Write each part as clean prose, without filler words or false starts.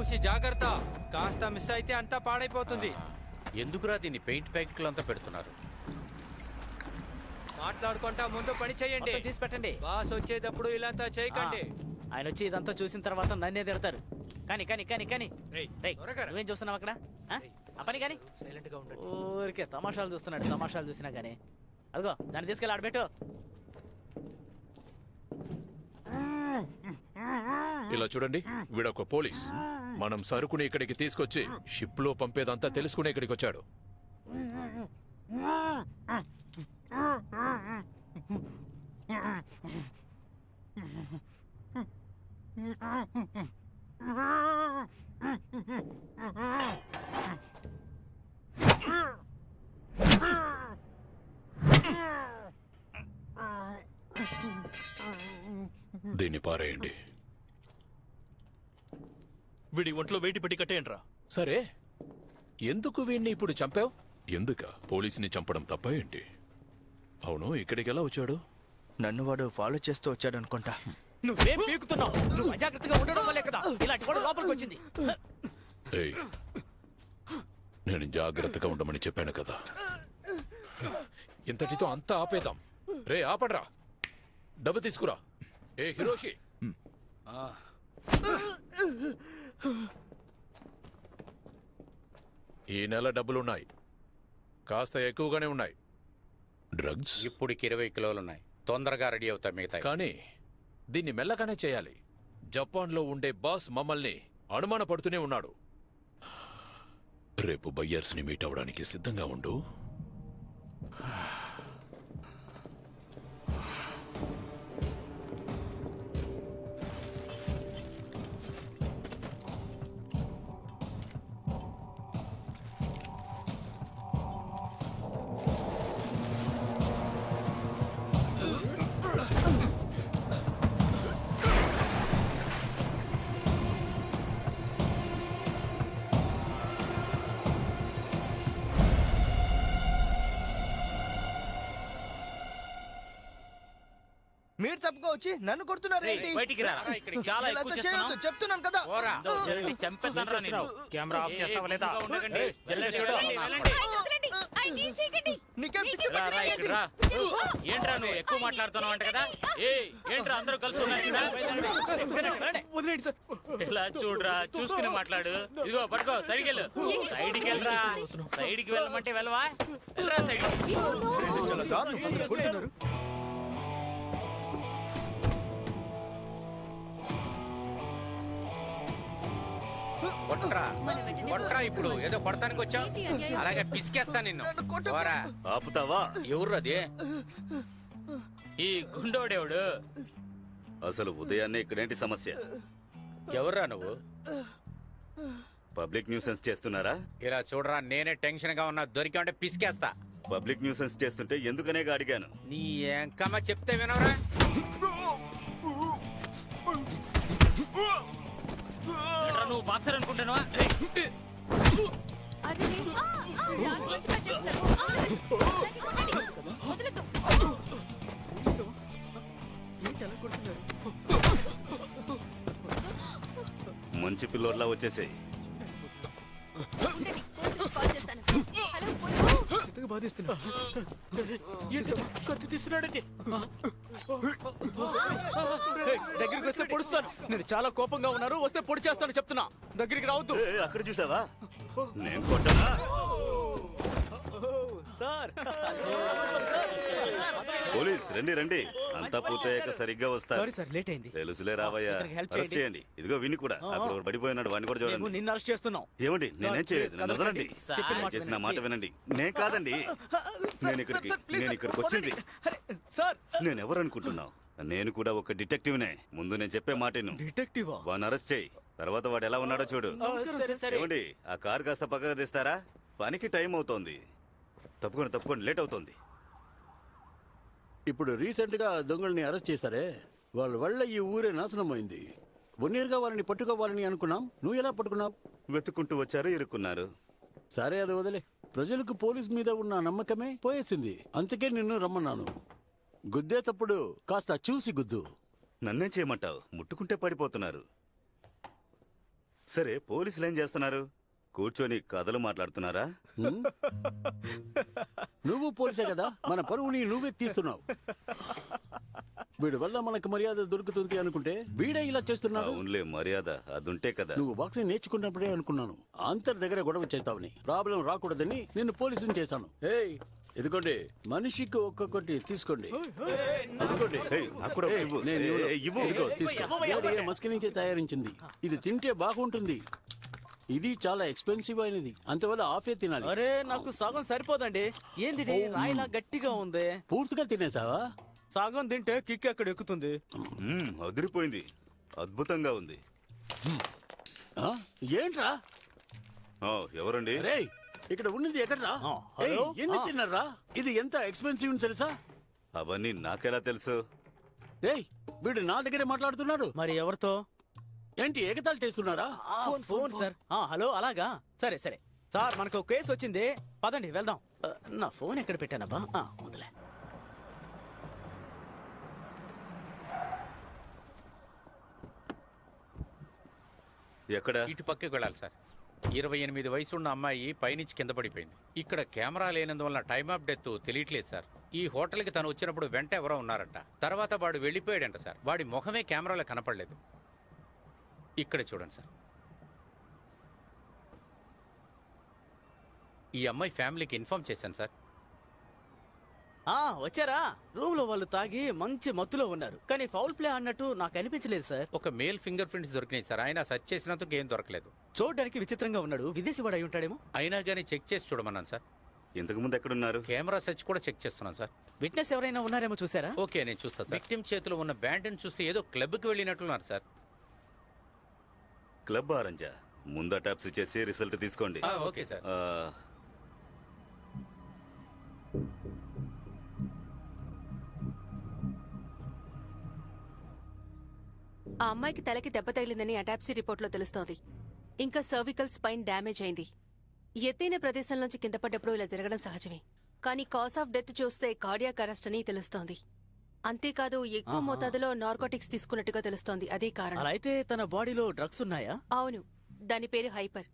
Hiroshi జాగ్రత్త, కాస్త miss అయితే అంతా పాడైపోతుంది. ఎందుకురా దీన్ని పెయింట్ ప్యాకెట్లంతా పెడుతున్నారు? మాట్లాడుకుంటా ముందు పని చేయండి. తీసి పెట్టండి. బాస్ వచ్చేటప్పుడు ఇలాంతా చేయకండి. ఆయన వచ్చి ఇదంతా చూసిన తర్వాత నన్నే తిడతారు. కానీ కానీ కానీ కానీ నువ్వేం చూస్తున్నావు అక్కడ? ఆ పని కానీ సైలెంట్ గా ఉండండి. ఊరికే తమాషాలు చూస్తున్నాడు. తమాషాలు చూసినా కానీ అదిగో దాన్ని తీసుకెళ్ళి ఆడబెట్టు. ఇలా చూడండి, వీడొక పోలీస్. మనం సరుకుని ఇక్కడికి తీసుకొచ్చి షిప్ లో పంపేదంతా తెలుసుకుని ఇక్కడికి వచ్చాడు. దీన్ని పారేయండి. వీడి ఒంట్లో వెయిట్ పెట్టి కట్టేయండిరా. సరే, ఎందుకు వీణ్ణి ఇప్పుడు చంపావు? ఎందుక పోలీసుని చంపడం తప్ప ఏంటి? అవును, ఇక్కడికి ఎలా వచ్చాడు? నన్ను వాడు ఫాలో చేస్తూ వచ్చాడు అనుకుంటా. నువ్వేం పీకుతున్నావు? నువ్వు అజాగ్రత్తగా ఉండడం వల్లే కదా ఇలాంటి కూడా లోపలికి వచ్చింది. ఏయ్, నేను జాగ్రత్తగా ఉండమని చెప్పాను కదా. ఇంతటితో అంతా ఆపేద్దాం. రే ఆపడ్రా, డబ్బు తీసుకురా. ఏ హిరోషి, ఈ నెల డబ్బులున్నాయి, కాస్త ఎక్కువగానే ఉన్నాయి. డ్రగ్స్ ఇప్పుడుకి 20 కిలోలున్నాయి. తొందరగా రెడీ అవుతాయి మిగతా. కానీ దీన్ని మెల్లగానే చేయాలి. జపాన్లో ఉండే బాస్ మమ్మల్ని అనుమానపడుతూనే ఉన్నాడు. రేపు బయ్యర్స్ ని మీట్ అవడానికి సిద్ధంగా ఉండు. మీరు తప్పుగా వచ్చి నన్ను కొడుతున్నారు ఏంటి? బయటికి రా. ఇక్కడికి చాలా ఇలా ఎక్కువ చేయొద్దు, చేస్తున్నావు. చెప్తున్నాను కదా. ఓరా, చంపేద్దాంరా నేను. కెమెరా ఆఫ్ చేస్తావా లేదా? ఉండకండి. జల్లెడ చూడు. నీకేం పిచ్చి రా, రా, ఇక్కడ రా. ఏంట్రా నువ్వు ఎక్కువ మాట్లాడుతున్నావు అంట కదా? ఏంట్రా అందరూ కలిసి ఉన్నారు ఇక్కడ? ఇలా చూడరా, చూసుకుని మాట్లాడు. ఇదిగో పట్టుకో, సైడ్కి వెళ్ళు. సైడ్కి వెళ్ళరా. సైడ్కి వెళ్ళమంటే వెళ్ళవా? వెళ్ళరా సైడ్కి. కొట్రా. ఇప్పుడు ఏదో కొడతానికి వచ్చావు, అలాగే పిసికేస్తా నిన్ను. ఆపుతావా? ఎవర్రది? ఈ గుండోడేవుడు. అసలు ఉదయాన్నే ఇక్కడేంటి సమస్య? ఎవర్రా నువ్వు? పబ్లిక్ న్యూసెన్స్ చేస్తున్నారా? ఇలా చూడరా, నేనే టెన్షన్ గా ఉన్నా. దొరికామంటే పిసికేస్తా. పబ్లిక్ న్యూసెన్స్ చేస్తుంటే ఎందుకనే అడిగాను. నీ ఎంకమ్మ చెప్తే వినవరా? నువ్వు బాక్సర్ అనుకుంటున్నావా? మంచి పిల్లోడ్లా వచ్చేసాయి. దగ్గరికి వస్తే పొడుస్తాను. నేను చాలా కోపంగా ఉన్నారు. వస్తే పొడి చేస్తాను చెప్తున్నా. దగ్గరికి రావద్దు. అక్కడ చూసావా? నేను కొట్టనా? పోలీస్ రండి రండి. అంతా పూర్తయ్యాక సరిగ్గా వస్తారు. లేట్ అయింది. తెలుసులే రావయ్యా. అరెస్ట్ చేయండి. ఇదిగో విని కూడా అక్కడ పడిపోయినాడు. వాడిని కూడా చూడండి. నిన్ను అరెస్ట్ చేస్తున్నాం. ఏమండి, నేనేం చేయలేదు. నన్ను వదలండి. చేసిన మాట వినండి. నేను కాదండి. నేను ఇక్కడికి వచ్చింది. నేను ఎవరు అనుకుంటున్నావు? నేను కూడా ఒక డిటెక్టివ్నే. ముందు నేను చెప్పే మాట డిటెక్టివ్. వాడిని అరెస్ట్ చేయి. తర్వాత వాడు ఎలా ఉన్నాడో చూడు. ఏమండి, ఆ కారు కాస్త పక్కగా తీస్తారా? పనికి టైం అవుతోంది. తప్పుకోండి, లేట్ అవుతోంది. ఇప్పుడు రీసెంట్ గా దొంగల్ని అరెస్ట్ చేశారే, వాళ్ళ వల్ల ఈ ఊరే నాశనం అయింది. 1 year గా వాళ్ళని పట్టుకోవాలని అనుకున్నాం. నువ్వు ఎలా పట్టుకున్నావు? వెతుక్కుంటూ వచ్చారు, ఇరుక్కున్నారు. సరే, అది వదిలే. ప్రజలకు పోలీస్ మీద ఉన్న నమ్మకమే పోయేసింది. అందుకే నిన్ను రమ్మన్నాను. గుద్దేటప్పుడు కాస్త చూసి గుద్దు. నన్నేం చేయమంటావు? ముట్టుకుంటే పడిపోతున్నారు. సరే పోలీసులు ఏం చేస్తున్నారు? కూర్చొని కథలు మాట్లాడుతున్నారా? హ్మ్? నువ్వు పోలీసే కదా, మన పరువుని నువ్వే తీస్తున్నావు. వీడి వల్ల మనకు మర్యాద దొరుకుతుంది అనుకుంటే వీడే ఇలా చేస్తున్నాడు. అవునులే, మర్యాద అదుంటే కదా. నువ్వు బాక్సింగ్ నేర్చుకున్నప్పుడే అనుకున్నాను అంతటి దగ్గర గొడవ చేస్తావని. ప్రాబ్లం రాకూడదని నిన్ను పోలీసుని చేశాను. ఏయ్, ఇదిగోండి, మనిషికి ఒక్కొక్కటి తీసుకోండి. ఇదిగోండి. ఏయ్, నాకు కూడా ఏయ్, ఇవ్వు. నేను ఇవ్వను. ఏయ్, ఇవ్వు. ఇదిగో, తీసుకో. వేడి మస్కి నుంచే తయారించింది. ఇది తింటే బాగుంటుంది. ఇది చాలా ఎక్స్పెన్సివ్ అయినది, అంతవల్ల ఆఫే తినాలి. అరే నాకు సగం సరిపోదండి. ఏంది ఇది? రాయిలా గట్టిగా ఉంది. పూర్తిగా తినేసావా? సగం తింటే కిక్ ఎక్కడ ఎక్కుతుంది? అదిరిపోయింది, అద్భుతంగా ఉంది. ఆ? ఏంట్రా? ఎవరండి? రేయ్, ఇక్కడ ఉన్నది ఎక్కడ్రా? ఏయ్, హలో? ఎన్ని తిన్నారా? ఇది ఎంత ఎక్స్పెన్సివ్ అని తెలుసా? అవన్నీ నాకెలా తెలుసు? రేయ్, వీడు నా దగ్గరే మాట్లాడుతున్నాడు. మరి ఎవరితో? ఏంటి ఎగతాళి చేస్తున్నారా? Phone sir. హలో, అలాగా? సరే సరే సార్, మనకు కేసు వచ్చింది, పదండి వెళ్దాం. నా ఫోన్ ఎక్కడ పెట్టానబ్బా? ముందులే. ఎక్కడ? ఇటు పక్కకి వెళ్ళాలి సార్. 28 వయసున్న అమ్మాయి పైనుంచి కింద పడిపోయింది. ఇక్కడ కెమెరా లేనందువల్ల టైమ్ ఆఫ్ డెత్ తెలియట్లేదు సార్. ఈ హోటల్కి తను వచ్చినప్పుడు వెంట ఎవరో ఉన్నారంట. తర్వాత వాడు వెళ్ళిపోయాడంట సార్. వాడి ముఖమే కెమెరాలో కనపడలేదు. ఇక్కడ చూడండి సార్. ఈ అమ్మాయి ఫ్యామిలీకి ఇన్ఫార్మ్ చేశాను సార్. వచ్చారా? రూమ్ లో వాళ్ళు తాగి మంచి మత్తులో ఉన్నారు, కానీ ఫౌల్ ప్లే అన్నట్టు నాకు అనిపించలేదు సార్. ఒక మేల్ ఫింగర్ ప్రింట్స్ దొరికినాయి సార్. ఆయన సెర్చ్ చేసినందుకు ఏం దొరకలేదు. చూడడానికి విచిత్రంగా ఉన్నాడు, విదేశీ వాడు అయి ఉంటాడేమో. అయినా కానీ చెక్ చేసి చూడమన్నాను సార్. ఇంతకు ముందు ఎక్కడున్నారు? కెమెరా సెర్చ్ కూడా చెక్ చేస్తున్నాను సార్. విట్నెస్ ఎవరైనా ఉన్నారేమో చూసారా? ఓకే, నేను చూస్తాను సార్. విక్టిమ్ చేతిలో ఉన్న బ్యాండ్ని చూస్తే ఏదో క్లబ్కి వెళ్ళినట్లున్నారు సార్. క్లబ్ ఆరెంజా? ముందు టాప్స్ చేసి రిజల్ట్ తీసుకోండి. Okay sir. ఆ అమ్మాయికి తలకి దెబ్బ తగిలిందని అటాప్సీ రిపోర్ట్లో తెలుస్తోంది. ఇంకా సర్వికల్ స్పైన్ డ్యామేజ్ అయింది. ఎత్తైన ప్రదేశంలోంచి కింద పడ్డప్పుడు ఇలా జరగడం సహజమే, కానీ కాజ్ ఆఫ్ డెత్ చూస్తే కార్డియాక్ అరెస్ట్ అని తెలుస్తోంది. అంతేకాదు, ఎక్కువ మోతాదులో నార్కోటిక్స్ తీసుకున్నట్టుగా తెలుస్తోంది. అదే కారణం. అలా అయితే తన బాడీలో డ్రగ్స్ ఉన్నాయా? అవును, దాని పేరు హైపర్.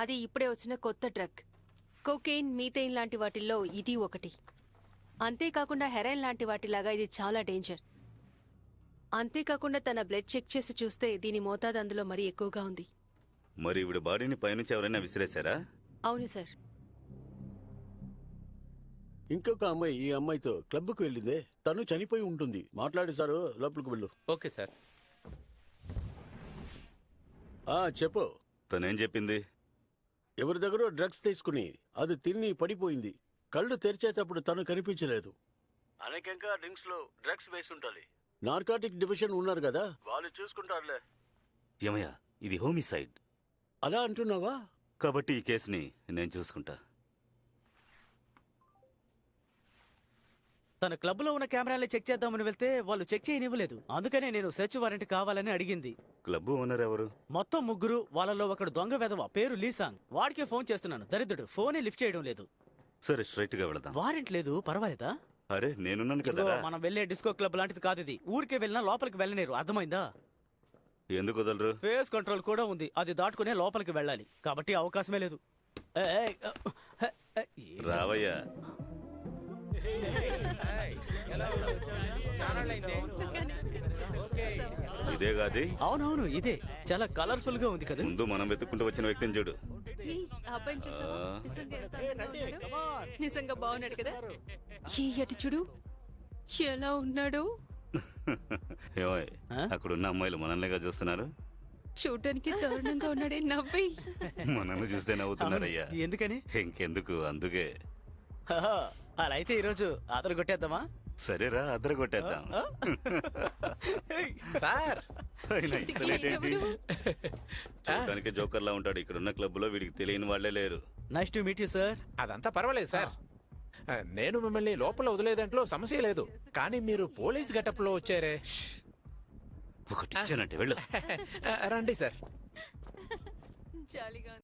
అది ఇప్పుడే వచ్చిన కొత్త డ్రగ్. కోకెయిన్, మీథైన్ లాంటి వాటిల్లో ఇది ఒకటి. అంతేకాకుండా హెరాయిన్ లాంటి వాటిలాగా ఇది చాలా డేంజర్. అంతేకాకుండా తన బ్లడ్ చెక్ చేసి చూస్తే దీని మోతాదు అందులో మరీ ఎక్కువగా ఉంది. మరి ఇవిడ బాడీని పైనుంచి ఎవరైనా విసిరేశారా? అవును సార్. ఇంకొక అమ్మాయి ఈ అమ్మాయితో క్లబ్కు వెళ్ళిందే, తను చనిపోయి ఉంటుంది. మాట్లాడి సారు, లోపలికి వెళ్ళు. Okay sir. చెప్పు. తనేం చెప్పింది? ఎవరి దగ్గర డ్రగ్స్ తీసుకుని అది తిని పడిపోయింది. కళ్ళు తెరిచేటప్పుడు తను కనిపించలేదు. అనేకంగా డ్రింక్స్ లో డ్రగ్స్ వేసి ఉండాలి. నార్కాటిక్ డివిజన్ ఉన్నారు కదా, వాళ్ళు చూసుకుంటారులే. ఏమయ్యా, ఇది హోమిసైడ్. అలా అంటున్నావా? కాబట్టి ఈ కేసుని నేను చూసుకుంటా. తన క్లబ్ లో ఉన్న కెమెరాలు చెక్ చేద్దామని వెళ్తే వాళ్ళు చెక్ చేయనివ్వలేదు. అందుకనే నేను సెర్చ్ వారెంట్ కావాలని అడిగింది. క్లబ్ ఓనర్ ఎవరు? మొత్తం 3. వాళ్ళలో ఒకడు దొంగ వెధవ, పేరు లీసాంగ్. వాడికే ఫోన్ చేస్తున్నాను, దరిద్రుడు ఫోనే లిఫ్ట్ చేయడం లేదు. సరే, స్ట్రైట్ గా వెళదాం. వారెంట్ లేదు, పర్వాలేదా? అరే, నేనున్నాను కదా. ఇదిగో, మనం వెళ్లే డిస్కో క్లబ్ లాంటిది కాదు ఇది. ఊరికే వెళ్ళినా లోపలికి వెళ్ళలేరు, అర్థమైందా? ఎందుకు వదలరు? ఫేస్ కంట్రోల్ కూడా ఉంది, అది దాటుకునే లోపలికి వెళ్ళాలి. కాబట్టి అవకాశమే లేదు. రావయ్యా. ఇదే కాది? అవునవును, ఇదే. చాలా కలర్ఫుల్ గా ఉంది కదా. ముందు మనం వెతుక్కుంటూ వచ్చిన వ్యక్తిని చూడు. నిజంగా బాగున్నాడు కదా. ఎటు చూడు ఎలా ఉన్నాడు. ఏమోయ్, అక్కడున్న అమ్మాయిలు మనల్నిగా చూస్తున్నారు. చూడటానికి దారుణంగా ఉన్నాడే. నవ్వి మనల్ని చూస్తే నవ్వుతున్నారయ్యా. ఎందుకని? ఇంకెందుకు, అందుకే. అలా అయితే ఈరోజు ఆదర కొట్టేద్దామా? సరేరా, అద్దరు కొట్టేద్దాం. సార్, చూడటానికి జోకర్ లా ఉంటాడు. ఇక్కడున్న క్లబ్ లో వీడికి తెలియని వాళ్లే లేరు. Nice to meet you sir. అదంతా పర్వాలేదు సార్. నేను మిమ్మల్ని లోపల వదిలేదంట్లో సమస్య లేదు, కానీ మీరు పోలీస్ గెటప్ లో వచ్చారే. ఒకటి ఇచ్చానంటే వెళ్ళు. రండి సార్. జాలీగా